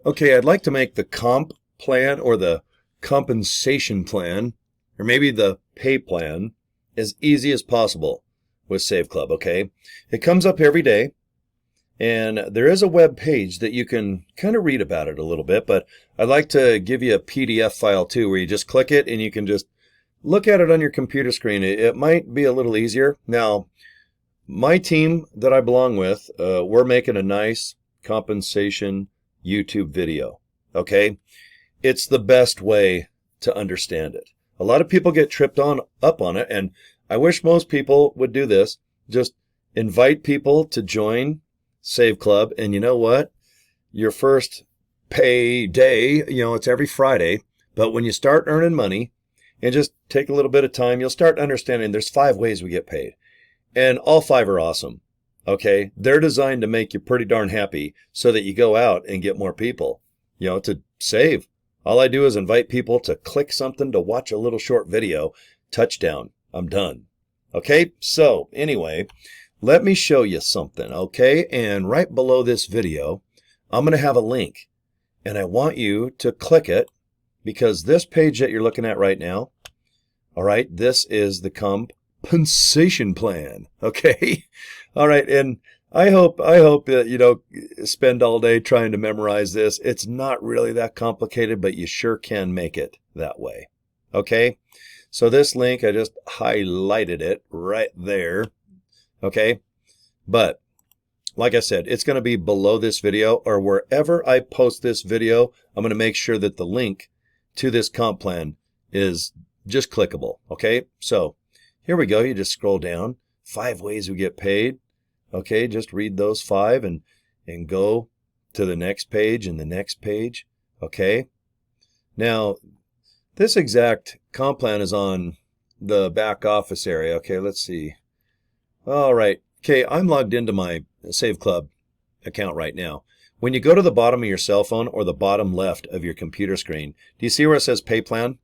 Okay, I'd like to make the comp plan or the compensation plan, or maybe the pay plan, as easy as possible with Save Club, okay? It comes up every day, and there is a web page that you can kind of read about it a little bit, but I'd like to give you a PDF file too, where you just click it and you can just look at it on your computer screen. It might be a little easier. Now, my team that I belong with, we're making a nice compensation YouTube video, okay? It's the best way to understand it. A lot of people get tripped up on it, and I wish most people would do this. Just invite people to join Save Club, and you know what? Your first pay day, it's every Friday, but when you start earning money, and just take a little bit of time, you'll start understanding there's 5 ways we get paid. And all 5 are awesome, okay? They're designed to make you pretty darn happy so that you go out and get more people, to save. All I do is invite people to click something to watch a little short video. Touchdown. I'm done. Okay, so anyway, let me show you something, okay? And right below this video, I'm going to have a link. And I want you to click it because this page that you're looking at right now, all right, this is the compensation plan, okay? All right, and I hope that you don't spend all day trying to memorize this. It's not really that complicated, but you sure can make it that way, okay? So this link, I just highlighted it right there, okay? But like I said, it's going to be below this video, or wherever I post this video, I'm going to make sure that the link to this comp plan is just clickable, okay? So here we go. You just scroll down. 5 ways we get paid. Okay, just read those 5 and go to the next page and the next page. Okay. Now, this exact comp plan is on the back office area. Okay, let's see. All right. Okay, I'm logged into my Save Club account right now. When you go to the bottom of your cell phone or the bottom left of your computer screen, do you see where it says pay plan?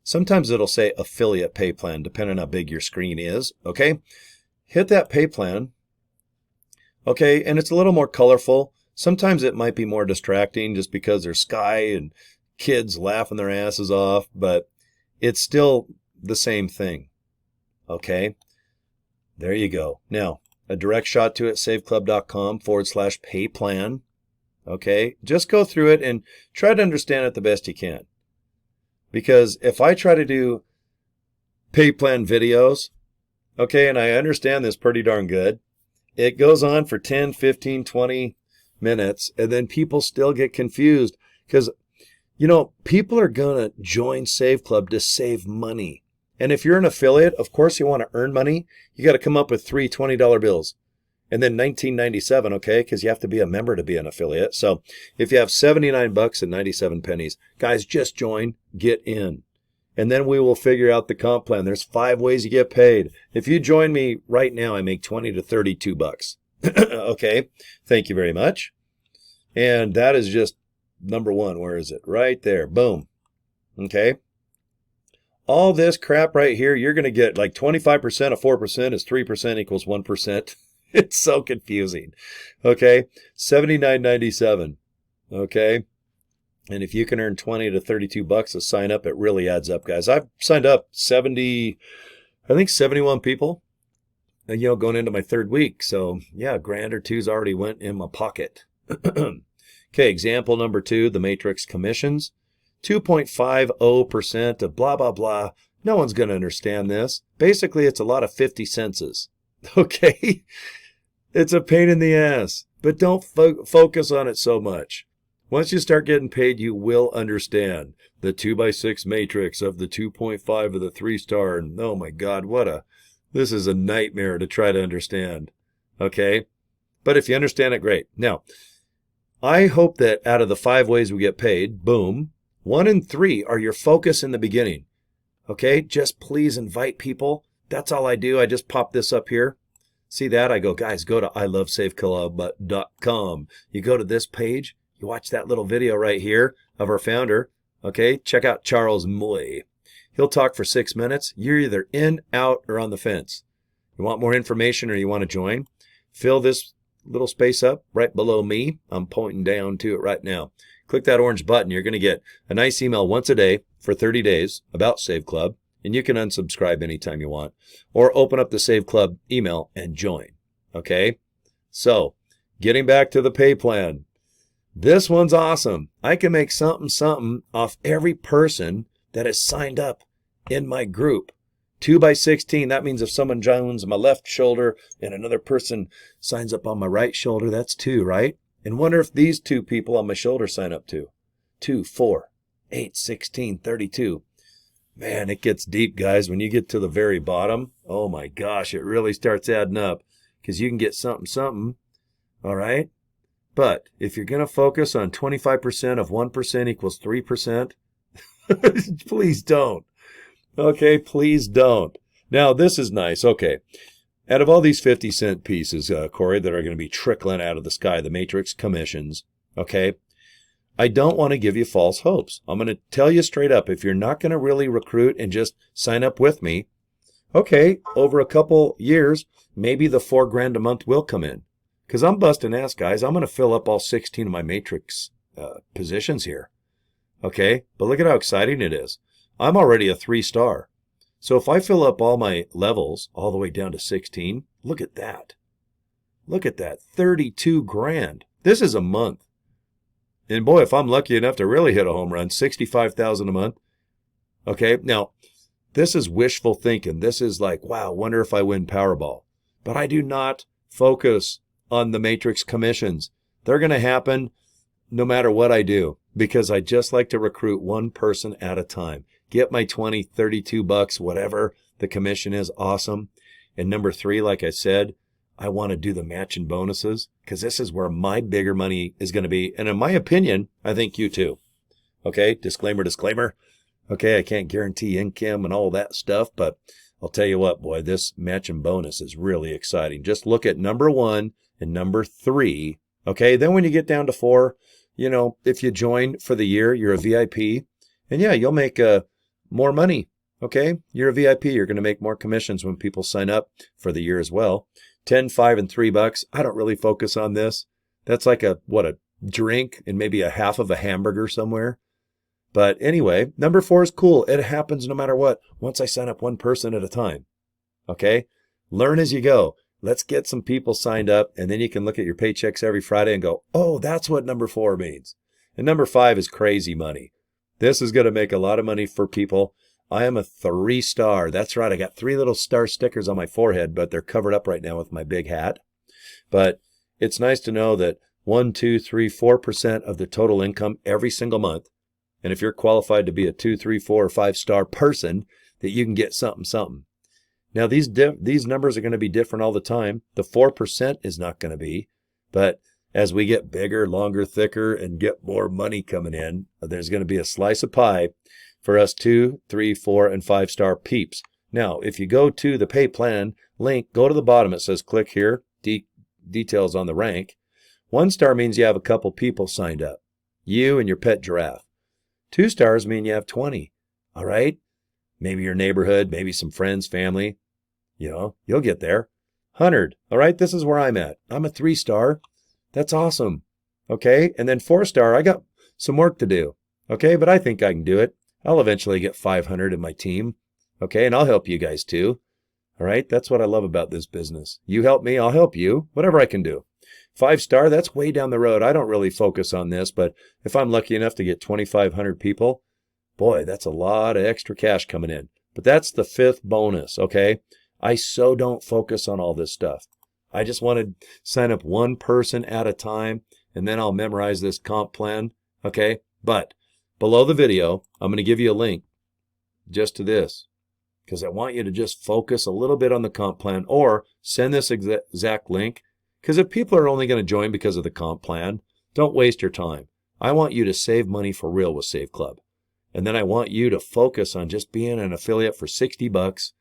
Sometimes it'll say affiliate pay plan, depending on how big your screen is. Okay, hit that pay plan. Okay, and it's a little more colorful. Sometimes it might be more distracting just because there's sky and kids laughing their asses off, but it's still the same thing. Okay, there you go. Now, a direct shot to it, saveclub.com/pay plan. Okay, just go through it and try to understand it the best you can. Because if I try to do pay plan videos, okay, and I understand this pretty darn good, it goes on for 10, 15, 20 minutes, and then people still get confused because, people are going to join Save Club to save money. And if you're an affiliate, of course you want to earn money. You got to come up with 3 $20 bills. And then $19.97, okay, because you have to be a member to be an affiliate. So if you have $79.97, guys, just join, get in. And then we will figure out the comp plan. There's 5 ways you get paid. If you join me right now, I make $20 to $32. Okay, thank you very much. And that is just number 1. Where is it? Right there. Boom. Okay. All this crap right here, you're going to get like 25% of 4% is 3% equals 1%. It's so confusing. Okay, $79.97. Okay. And if you can earn $20 to $32 to sign up, it really adds up, guys. I've signed up 71 people, going into my 3rd week. So yeah, a grand or two's already went in my pocket. Okay, example number 2, the matrix commissions, 2.50% of blah, blah, blah. No one's going to understand this. Basically, it's a lot of 50 centses. Okay, it's a pain in the ass, but don't focus on it so much. Once you start getting paid, you will understand the 2x6 matrix of the 2.5 of the 3-star. And oh my God, this is a nightmare to try to understand. Okay. But if you understand it, great. Now, I hope that out of the 5 ways we get paid, boom, 1 and 3 are your focus in the beginning. Okay. Just please invite people. That's all I do. I just pop this up here. See that? I go, guys, go to ilovesaveclub.com. You go to this page. You watch that little video right here of our founder. Okay, check out Charles Moy. He'll talk for 6 minutes. You're either in, out, or on the fence. You want more information or you want to join? Fill this little space up right below me. I'm pointing down to it right now. Click that orange button. You're going to get a nice email once a day for 30 days about Save Club, and you can unsubscribe anytime you want, or open up the Save Club email and join. Okay? So, getting back to the pay plan. This one's awesome. I can make something off every person that is signed up in my group. 2 by 16, that means if someone joins my left shoulder and another person signs up on my right shoulder, that's 2, right? And wonder if these 2 people on my shoulder sign up too. 2, 4, 8, 16, 32. Man, it gets deep, guys. When you get to the very bottom, oh my gosh, it really starts adding up, because you can get something, all right? But if you're going to focus on 25% of 1% equals 3%, please don't. Okay, please don't. Now, this is nice. Okay, out of all these 50-cent pieces, Cory, that are going to be trickling out of the sky, the Matrix commissions, okay, I don't want to give you false hopes. I'm going to tell you straight up, if you're not going to really recruit and just sign up with me, okay, over a couple years, maybe the $4,000 a month will come in. Because I'm busting ass, guys. I'm going to fill up all 16 of my Matrix positions here. Okay, but look at how exciting it is. I'm already a 3-star. So if I fill up all my levels all the way down to 16, look at that. Look at that, 32 grand. This is a month. And boy, if I'm lucky enough to really hit a home run, 65,000 a month. Okay, now this is wishful thinking. This is like, wow, wonder if I win Powerball. But I do not focus on the Matrix commissions. They're going to happen no matter what I do, because I just like to recruit one person at a time. Get my 20, 32 bucks, whatever the commission is, awesome. And number 3, like I said, I want to do the matching bonuses, because this is where my bigger money is going to be. And in my opinion, I think you too. Okay, disclaimer. Okay, I can't guarantee income and all that stuff, but I'll tell you what, boy, this matching bonus is really exciting. Just look at number 1 and number 3. Okay, then when you get down to 4, you know, if you join for the year, you're a VIP. And yeah, you'll make more money. Okay, you're a VIP. You're going to make more commissions when people sign up for the year as well. 10, 5, and $3. I don't really focus on this. That's like a drink and maybe a half of a hamburger somewhere. But anyway, number 4 is cool. It happens no matter what. Once I sign up one person at a time. Okay, learn as you go. Let's get some people signed up, and then you can look at your paychecks every Friday and go, oh, that's what number 4 means. And number 5 is crazy money. This is going to make a lot of money for people. I am a 3-star. That's right. I got 3 little star stickers on my forehead, but they're covered up right now with my big hat. But it's nice to know that 1, 2, 3, 4% of the total income every single month. And if you're qualified to be a 2, 3, 4, or 5-star person, that you can get something. Now, these numbers are going to be different all the time. The 4% is not going to be. But as we get bigger, longer, thicker, and get more money coming in, there's going to be a slice of pie for us 2, 3, 4, and 5-star peeps. Now, if you go to the pay plan link, go to the bottom. It says click here, details on the rank. 1-star means you have a couple people signed up, you and your pet giraffe. 2 stars mean you have 20, all right? Maybe your neighborhood, maybe some friends, family. You know, you'll get there. 100, all right? This is where I'm at. I'm a 3-star. That's awesome, okay? And then 4-star, I got some work to do, okay? But I think I can do it. I'll eventually get 500 in my team, okay? And I'll help you guys too, all right? That's what I love about this business. You help me, I'll help you, whatever I can do. 5-star, that's way down the road. I don't really focus on this, but if I'm lucky enough to get 2,500 people, boy, that's a lot of extra cash coming in. But that's the 5th bonus, okay? I so don't focus on all this stuff. I just want to sign up one person at a time, and then I'll memorize this comp plan, okay? But below the video, I'm going to give you a link just to this, because I want you to just focus a little bit on the comp plan, or send this exact link. Because if people are only going to join because of the comp plan, don't waste your time. I want you to save money for real with Save Club. And then I want you to focus on just being an affiliate for $60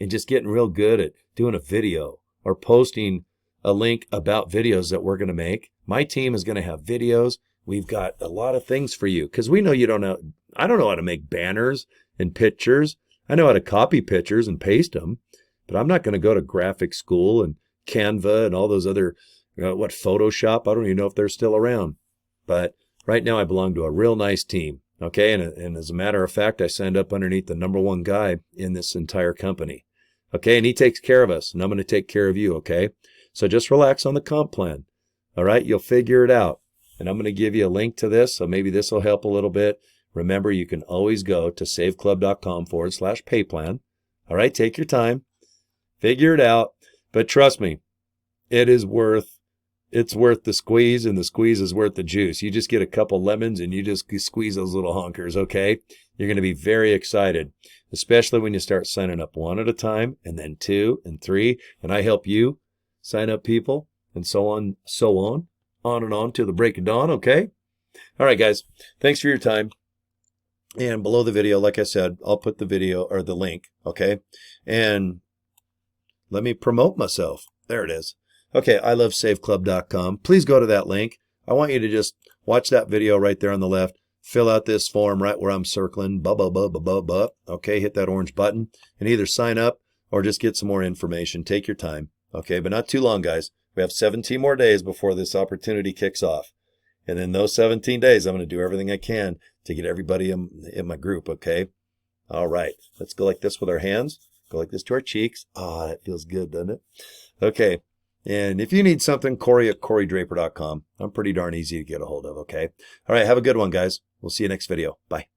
and just getting real good at doing a video or posting a link about videos that we're going to make. My team is going to have videos. We've got a lot of things for you, because we know you don't know. I don't know how to make banners and pictures. I know how to copy pictures and paste them, but I'm not going to go to graphic school and Canva and all those other what, Photoshop? I don't even know if they're still around. But right now I belong to a real nice team. Okay, and as a matter of fact, I signed up underneath the #1 guy in this entire company. Okay, and he takes care of us, and I'm going to take care of you, okay? So just relax on the comp plan. All right, you'll figure it out. And I'm going to give you a link to this, so maybe this will help a little bit. Remember, you can always go to saveclub.com/pay plan. All right, take your time, figure it out. But trust me, it's worth the squeeze, and the squeeze is worth the juice. You just get a couple lemons and you just squeeze those little honkers, okay? You're going to be very excited, especially when you start signing up 1 at a time, and then 2 and 3, and I help you sign up people, and so on and on till the break of dawn, okay? All right, guys, thanks for your time. And below the video, like I said, I'll put the video or the link, okay? And let me promote myself. There it is. Okay, I love saveclub.com. Please go to that link. I want you to just watch that video right there on the left. Fill out this form right where I'm circling. Okay, hit that orange button and either sign up or just get some more information. Take your time. Okay, but not too long, guys. We have 17 more days before this opportunity kicks off. And in those 17 days, I'm going to do everything I can to get everybody in my group, okay? All right, let's go like this with our hands. Go like this to our cheeks. Ah, that feels good, doesn't it? Okay. And if you need something, Cory at corydraper.com. I'm pretty darn easy to get a hold of, okay? All right, have a good one, guys. We'll see you next video. Bye.